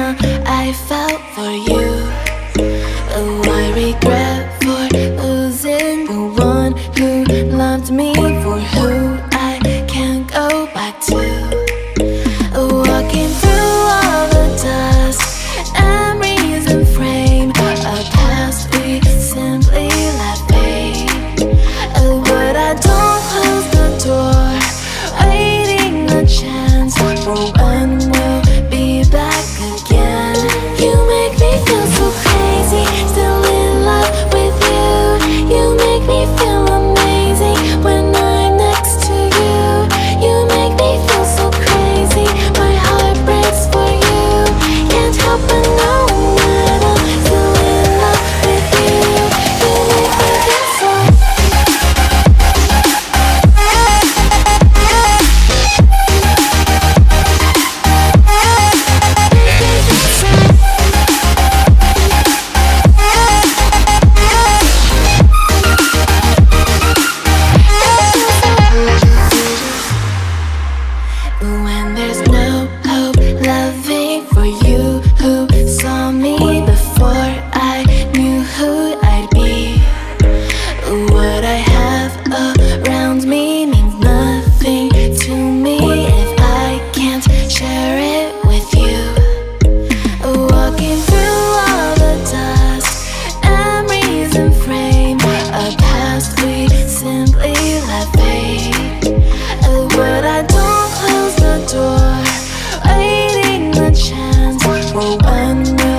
I felt for you. Oh, I regret for losing the one who loved me, for who I can't go back to. Walking through all the dust, memories and frame, a past we simply let fade. Oh, but I don't close the door, waiting a chance for when we'll be back again. You make me feel so crazy, still in love with you. You make me feel amazing when I'm next to you. You make me feel so crazy, my heart breaks for you. Can't help but know that I'm still in love with you. You make me feel so. When there's no hope, loving for you who saw me before I knew who I'd be. What I have around me means nothing to me if I can't share it with you. Walking through all the dust, memories and frame, a past we simply let fade. But I don't close the door, waiting the chance for when we'll